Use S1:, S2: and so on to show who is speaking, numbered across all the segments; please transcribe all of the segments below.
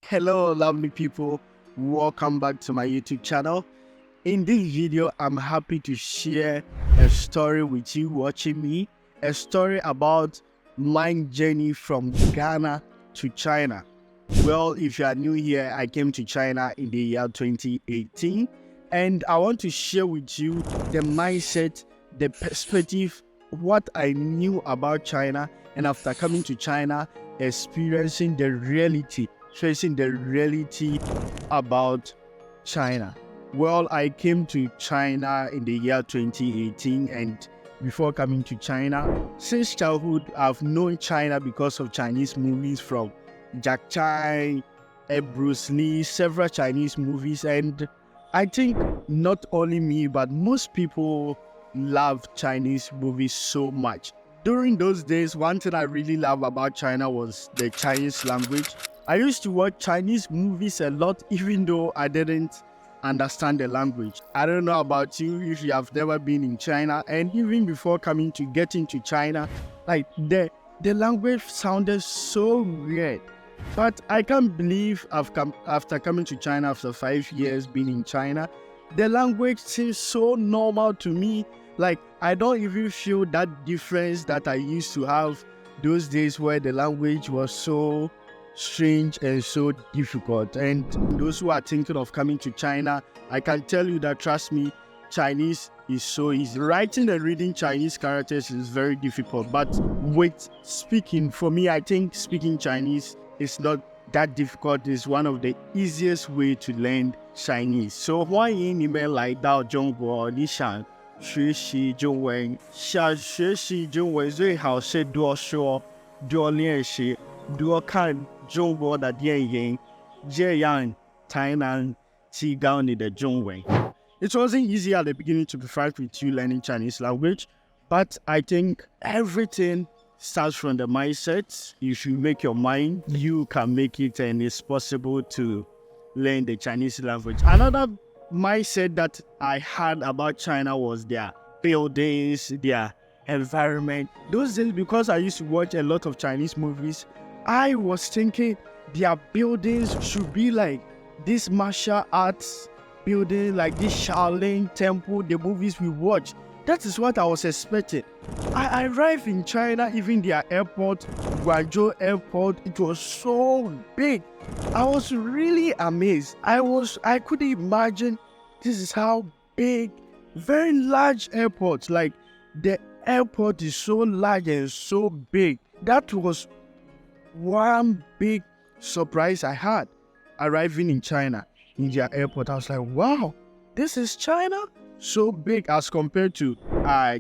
S1: Hello, lovely people. Welcome back to my YouTube channel. In this video, I'm happy to share a story with you watching me. A story about my journey from Ghana to China. Well, if you are new here, I came to China in the year 2018. And I want to share with you the mindset, the perspective, what I knew about China. And after coming to China, experiencing the reality, facing the reality about China. Well, I came to China in the year 2018, and before coming to China, since childhood, I've known China because of Chinese movies from Jack Chan, Bruce Lee, several Chinese movies, and I think not only me, but most people love Chinese movies so much. During those days, one thing I really love about China was the Chinese language. I used to watch Chinese movies a lot, even though I didn't understand the language. I don't know about you if you have never been in China, and even before coming to get into China, like the language sounded so weird. But I can't believe after coming to China after 5 years being in China, the language seems so normal to me. Like, I don't even feel that difference that I used to have those days where the language was so strange and so difficult. And those who are thinking of coming to China, I can tell you that, trust me, Chinese is so easy. Writing and reading Chinese characters is very difficult, but with speaking, for me, I think speaking Chinese is not that difficult. It's one of the easiest way to learn Chinese. So 欢迎你们来到中国，你想学习中文，想学习中文最好是多说、多练习、多看中国的电影，这样才能提高你的中文。It wasn't easy at the beginning to be frank with you learning Chinese language, but I think everything starts from the mindset. If you make your mind, you can make it, and it's possible to learn the Chinese language. Another mindset that I had about China was their buildings, their environment. Those days, because I used to watch a lot of Chinese movies, I was thinking their buildings should be like this martial arts building, like this Shaolin temple, the movies we watch. That is what I was expecting. I arrived in China, even their airport, Guangzhou airport, it was so big. I was really amazed. I couldn't imagine this is how big, very large airport. Like, the airport is so large and so big. That was one big surprise I had arriving in China, in their airport. I was like, wow, this is China? So big as compared to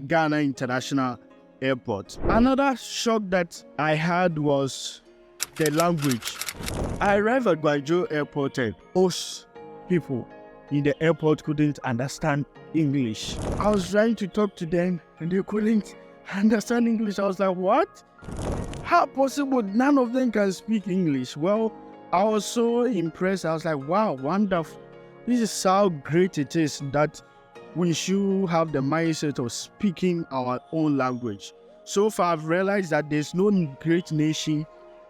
S1: Ghana International Airport. Another shock that I had was the language. I arrived at Guangzhou Airport, and most people in the airport couldn't understand English. I was trying to talk to them and they couldn't understand English. I was like, what? How possible? None of them can speak English. Well, I was so impressed. I was like, wow, wonderful. This is how great it is that we should have the mindset of speaking our own language. So far, I've realized that there's no great nation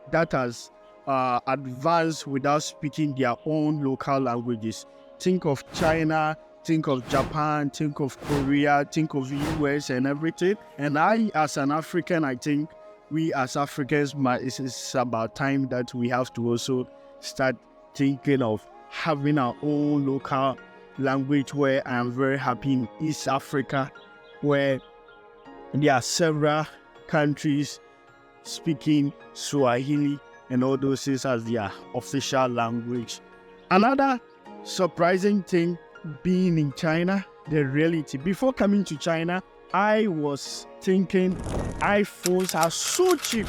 S1: that has advanced without speaking their own local languages. Think of China, think of Japan, think of Korea, think of US and everything. And I, as an African, I think we as Africans, it's about time that we have to also start thinking of having our own local language, where I am very happy in East Africa, where there are several countries speaking Swahili and all those things as their official language. Another surprising thing being in China, the reality. Before coming to China, I was thinking iPhones are so cheap.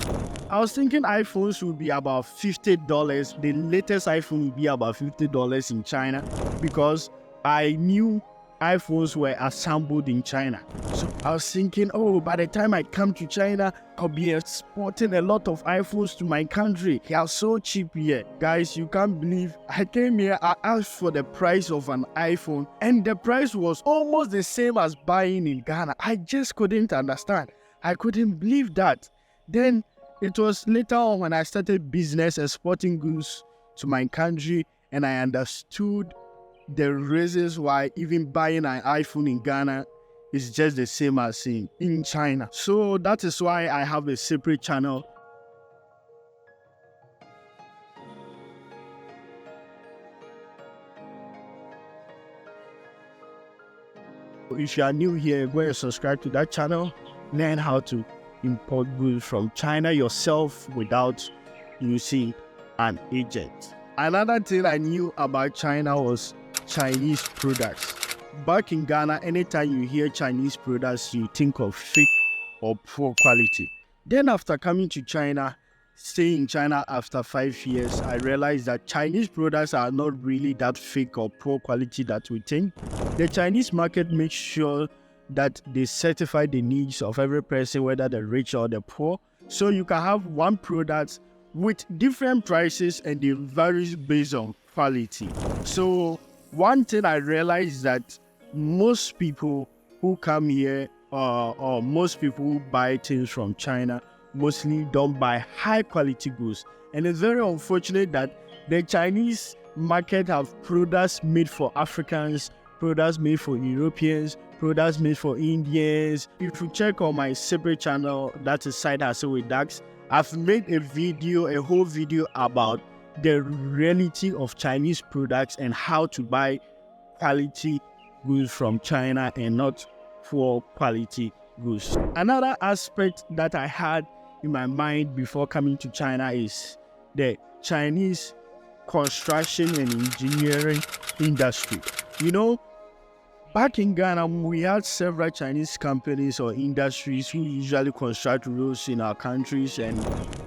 S1: I was thinking iPhones would be about $50. The latest iPhone would be about $50 in China, because I knew iPhones were assembled in China. So I was thinking, oh, by the time I come to China, I'll be exporting a lot of iPhones to my country. They are so cheap here. Guys, you can't believe I came here, I asked for the price of an iPhone, and the price was almost the same as buying in Ghana. I just couldn't understand. I couldn't believe that. Then it was later on when I started business exporting goods to my country, and I understood the reasons why even buying an iPhone in Ghana is just the same as in China. So that is why I have a separate channel. If you are new here, go and subscribe to that channel. Learn how to import goods from China yourself without using an agent. Another thing I knew about China was Chinese products. Back in Ghana, anytime you hear Chinese products, you think of fake or poor quality. Then after coming to China, staying in China after 5 years, I realized that Chinese products are not really that fake or poor quality that we think. The Chinese market makes sure that they certify the needs of every person, whether the rich or the poor. So you can have one product with different prices and they vary based on quality. So one thing I realized is that most people who come here or most people who buy things from China mostly don't buy high quality goods. And it's very unfortunate that the Chinese market have products made for Africans, products made for Europeans, products made for Indians. If you check on my separate channel, that is Side Hustle with Dax, I've made a whole video about the reality of Chinese products and how to buy quality goods from China and not poor quality goods. Another aspect that I had in my mind before coming to China is the Chinese construction and engineering industry. You know, back in Ghana, we had several Chinese companies or industries who usually construct roads in our countries, and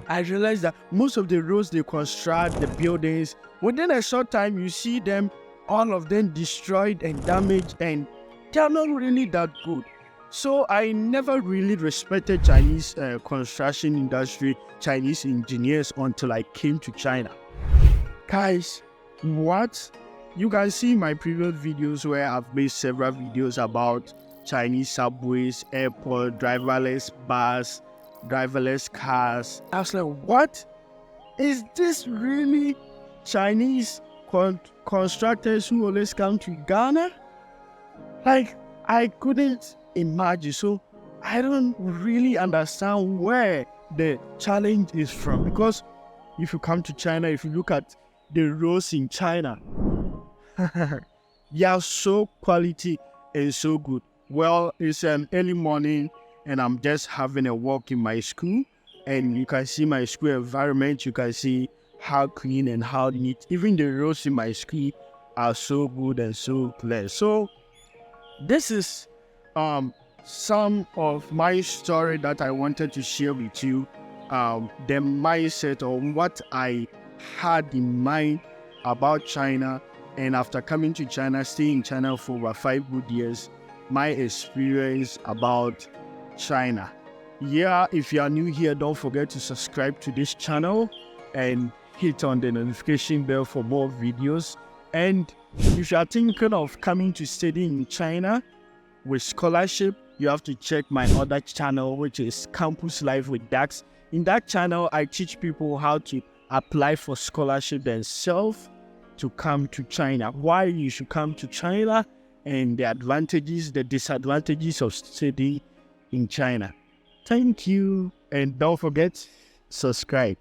S1: I realized that most of the roads they construct, the buildings, within a short time you see them, all of them destroyed and damaged, and they are not really that good. So I never really respected Chinese construction industry, Chinese engineers until I came to China. Guys, what? You can see my previous videos where I've made several videos about Chinese subways, airport, driverless bus, driverless cars. I was like, what? Is this really Chinese constructors who always come to Ghana? Like, I couldn't imagine. So I don't really understand where the challenge is from. Because if you come to China, if you look at the roads in China, they are so quality and so good. Well, it's an early morning and I'm just having a walk in my school, and you can see my school environment. You can see how clean and how neat. Even the roads in my school are so good and so clear. So this is some of my story that I wanted to share with you. The mindset or what I had in mind about China. And after coming to China, staying in China for over 5 good years, my experience about China. Yeah, if you are new here, don't forget to subscribe to this channel and hit on the notification bell for more videos. And if you are thinking of coming to study in China with scholarship, you have to check my other channel, which is Campus Life with Dax. In that channel, I teach people how to apply for scholarship themselves to come to China, why you should come to China, and the advantages, the disadvantages of studying in China. Thank you, and don't forget, subscribe.